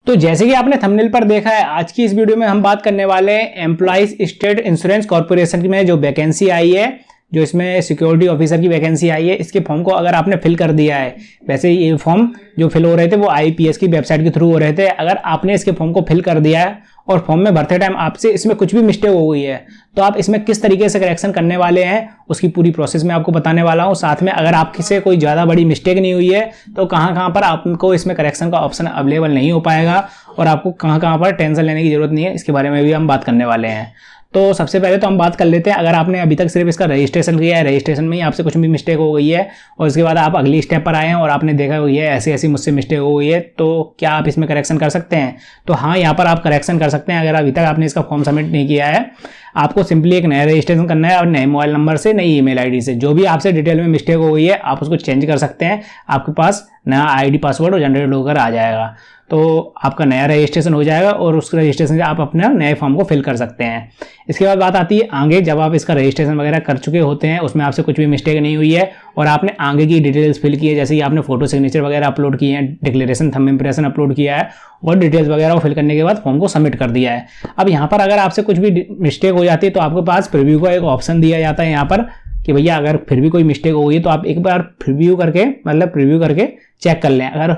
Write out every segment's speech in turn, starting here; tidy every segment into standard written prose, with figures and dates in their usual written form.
तो जैसे कि आपने थंबनेल पर देखा है, आज की इस वीडियो में हम बात करने वाले हैं एम्प्लॉइज स्टेट इंश्योरेंस कॉर्पोरेशन में जो वैकेंसी आई है, जो इसमें सिक्योरिटी ऑफिसर की वैकेंसी आई है। इसके फॉर्म को अगर आपने फिल कर दिया है, वैसे ये फॉर्म जो फिल हो रहे थे वो IPS की वेबसाइट के थ्रू हो रहे थे। अगर आपने इसके फॉर्म को फिल कर दिया है और फॉर्म में भरते टाइम आपसे इसमें कुछ भी मिस्टेक हो गई है, तो आप इसमें किस तरीके से करेक्शन करने वाले हैं उसकी पूरी प्रोसेस में आपको बताने वाला हूं। साथ में अगर आपसे से कोई ज़्यादा बड़ी मिस्टेक नहीं हुई है तो कहां पर आपको इसमें करेक्शन का ऑप्शन अवेलेबल नहीं हो पाएगा और आपको कहां पर टेंशन लेने की जरूरत नहीं है, इसके बारे में भी हम बात करने वाले हैं। तो सबसे पहले तो हम बात कर लेते हैं, अगर आपने अभी तक सिर्फ इसका रजिस्ट्रेशन किया है, रजिस्ट्रेशन में ही आपसे कुछ भी मिस्टेक हो गई है और उसके बाद आप अगली स्टेप पर आए हैं और आपने देखा हुई है ऐसी ऐसी मुझसे मिस्टेक हो गई है, तो क्या आप इसमें करेक्शन कर सकते हैं? तो हाँ, यहाँ पर आप करेक्शन कर सकते हैं। अगर अभी तक आपने इसका फॉर्म सबमिट नहीं किया है, आपको सिंपली एक नया रजिस्ट्रेशन करना है और नए मोबाइल नंबर से, नई ईमेल आईडी से। जो भी आपसे डिटेल में मिस्टेक हो गई है आप उसको चेंज कर सकते हैं। आपके पास नया ID पासवर्ड और जनरेट होकर आ जाएगा, तो आपका नया रजिस्ट्रेशन हो जाएगा और उस रजिस्ट्रेशन से आप अपना नए फॉर्म को फिल कर सकते हैं। इसके बाद बात आती है आगे, जब आप इसका रजिस्ट्रेशन वगैरह कर चुके होते हैं, उसमें आपसे कुछ भी मिस्टेक नहीं हुई है और आपने आगे की डिटेल्स फिल की है, जैसे कि आपने फोटो सिग्नेचर वगैरह अपलोड किए हैं, डिक्लेरेशन थंब इंप्रेशन अपलोड किया है और डिटेल्स वगैरह को फिल करने के बाद फॉर्म को सबमिट कर दिया है। अब यहाँ पर अगर आपसे कुछ भी मिस्टेक हो जाती है तो आपके पास प्रीव्यू का एक ऑप्शन दिया जाता है यहाँ पर कि भैया अगर फिर भी कोई मिस्टेक हो गई तो आप एक बार प्रीव्यू करके चेक कर लें। अगर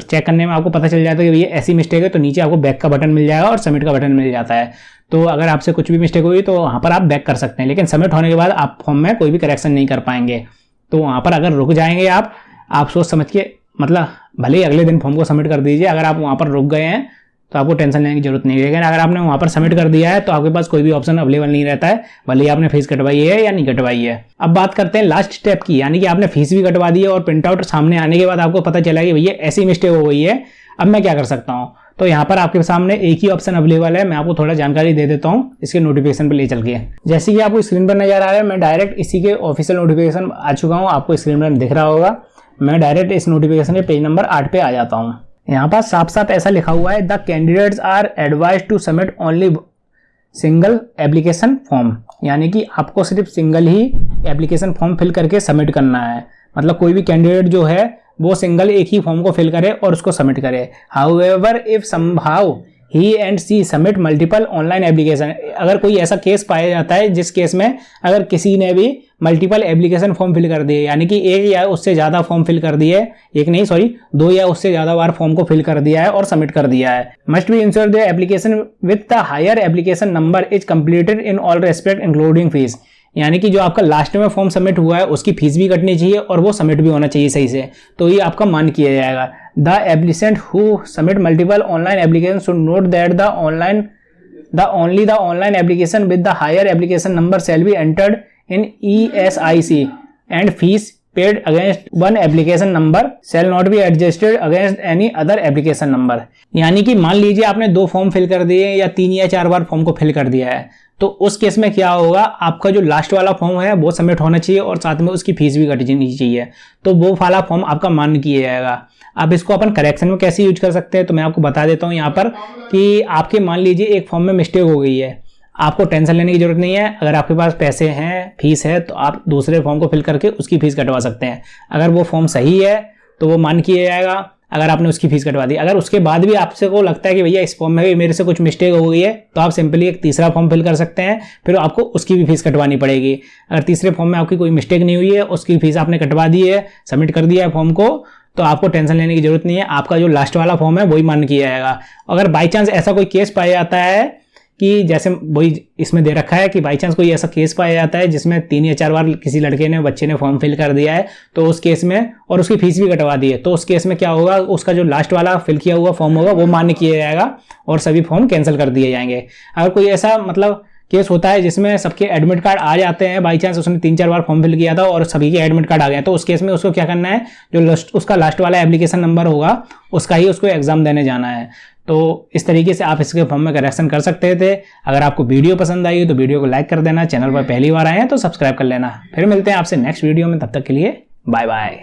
चेक करने में आपको पता चल जाता है कि भैया ऐसी मिस्टेक है तो नीचे आपको बैक का बटन मिल जाएगा और सबमिट का बटन मिल जाता है। तो अगर आपसे कुछ भी मिस्टेक हुई तो वहाँ पर आप बैक कर सकते हैं, लेकिन सबमिट होने के बाद आप फॉर्म में कोई भी करेक्शन नहीं कर पाएंगे। तो वहाँ पर अगर रुक जाएंगे आप सोच समझ के, मतलब भले ही अगले दिन फॉर्म को सबमिट कर दीजिए, अगर आप वहाँ पर रुक गए हैं तो आपको टेंशन लेने की जरूरत नहीं है। लेकिन अगर आपने वहाँ पर सबमिट कर दिया है तो आपके पास कोई भी ऑप्शन अवेलेबल नहीं रहता है, भले ही आपने फीस कटवाई है या नहीं कटवाई है। अब बात करते हैं लास्ट स्टेप की, यानी कि आपने फीस भी कटवा दी है और प्रिंट आउट सामने आने के बाद आपको पता चला कि भैया ऐसी मिस्टेक हो गई है, अब मैं क्या कर सकता हूँ। तो यहाँ पर आपके सामने एक ही ऑप्शन अवेलेबल है। मैं आपको थोड़ा जानकारी दे देता हूँ इसके नोटिफिकेशन पर ले चल के। जैसे कि आपको स्क्रीन पर नजर आ रहा है, मैं डायरेक्ट इसी के ऑफिशियल नोटिफिकेशन आ चुका हूँ, आपको स्क्रीन पर दिख रहा होगा। मैं डायरेक्ट इस नोटिफिकेशन के पेज नंबर 8 पे आ जाता हूँ। यहाँ पर साफ साफ ऐसा लिखा हुआ है, the candidates are advised to submit only single application form, यानी कि आपको सिर्फ सिंगल ही एप्लीकेशन फॉर्म फिल करके सबमिट करना है। मतलब कोई भी कैंडिडेट जो है वो सिंगल एक ही फॉर्म को फिल करे और उसको सबमिट करे। However if somehow he and she submit multiple online application, अगर कोई ऐसा केस पाया जाता है जिस केस में अगर किसी ने भी मल्टीपल एप्लीकेशन फॉर्म फिल कर दिए, यानी कि एक या उससे ज़्यादा फॉर्म फिल कर दिए, एक नहीं सॉरी 2 या उससे ज़्यादा बार फॉर्म को फिल कर दिया है और सबमिट कर दिया है, must be ensure the application with the higher application number is completed in all respect including fees, यानी कि जो आपका लास्ट में फॉर्म सबमिट हुआ है उसकी फीस भी कटनी चाहिए और वो सबमिट भी होना चाहिए सही से, तो ये आपका मान किया जाएगा। The applicant who submit multiple online application should note that the only the online application with the higher application number shall be entered in ESIC and fees paid against one application number shall not be adjusted against any other application number. यानी कि मान लीजिए आपने 2 form fill कर दिए या 3 या 4 बार form को फिल कर दिया है, तो उस केस में क्या होगा, आपका जो लास्ट वाला फॉर्म है वो सबमिट होना चाहिए और साथ में उसकी फीस भी कटनी चाहिए, तो वो वाला फॉर्म आपका मान किया जाएगा। अब इसको अपन करेक्शन में कैसे यूज कर सकते हैं, तो मैं आपको बता देता हूँ यहाँ पर कि आपके मान लीजिए एक फॉर्म में मिस्टेक हो गई है, आपको टेंशन लेने की जरूरत नहीं है। अगर आपके पास पैसे हैं, फीस है, तो आप दूसरे फॉर्म को फिल करके उसकी फीस कटवा सकते हैं। अगर वो फॉर्म सही है तो वो मान किया जाएगा, अगर आपने उसकी फीस कटवा दी। अगर उसके बाद भी आपसे को लगता है कि भैया इस फॉर्म में भी मेरे से कुछ मिस्टेक हो गई है, तो आप सिंपली एक तीसरा फॉर्म फिल कर सकते हैं, फिर आपको उसकी भी फीस कटवानी पड़ेगी। अगर तीसरे फॉर्म में आपकी कोई मिस्टेक नहीं हुई है, उसकी फीस आपने कटवा दी है, सबमिट कर दिया है फॉर्म को, तो आपको टेंशन लेने की जरूरत नहीं है, आपका जो लास्ट वाला फॉर्म है वही मान किया जाएगा। अगर बाई चांस ऐसा कोई केस पाया जाता है कि जैसे वही इसमें दे रखा है कि बाई चांस कोई ऐसा केस पाया जाता है जिसमें 3 या 4 बार किसी लड़के ने बच्चे ने फॉर्म फिल कर दिया है, तो उस केस में और उसकी फीस भी कटवा दी है, तो उस केस में क्या होगा, उसका जो लास्ट वाला फिल किया हुआ फॉर्म होगा वो मान्य किया जाएगा और सभी फॉर्म कैंसिल कर दिए जाएंगे। अगर कोई ऐसा मतलब केस होता है जिसमें सबके एडमिट कार्ड आ जाते हैं, बाई चांस उसने 3-4 बार फॉर्म फिल किया था और सभी के एडमिट कार्ड आ गए, तो उस केस में उसको क्या करना है, जो उसका लास्ट वाला एप्लीकेशन नंबर होगा उसका ही उसको एग्जाम देने जाना है। तो इस तरीके से आप इसके फॉर्म में करेक्शन कर सकते थे। अगर आपको वीडियो पसंद आई तो वीडियो को लाइक कर देना, चैनल पर पहली बार आए हैं तो सब्सक्राइब कर लेना। फिर मिलते हैं आपसे नेक्स्ट वीडियो में, तब तक के लिए बाय बाय।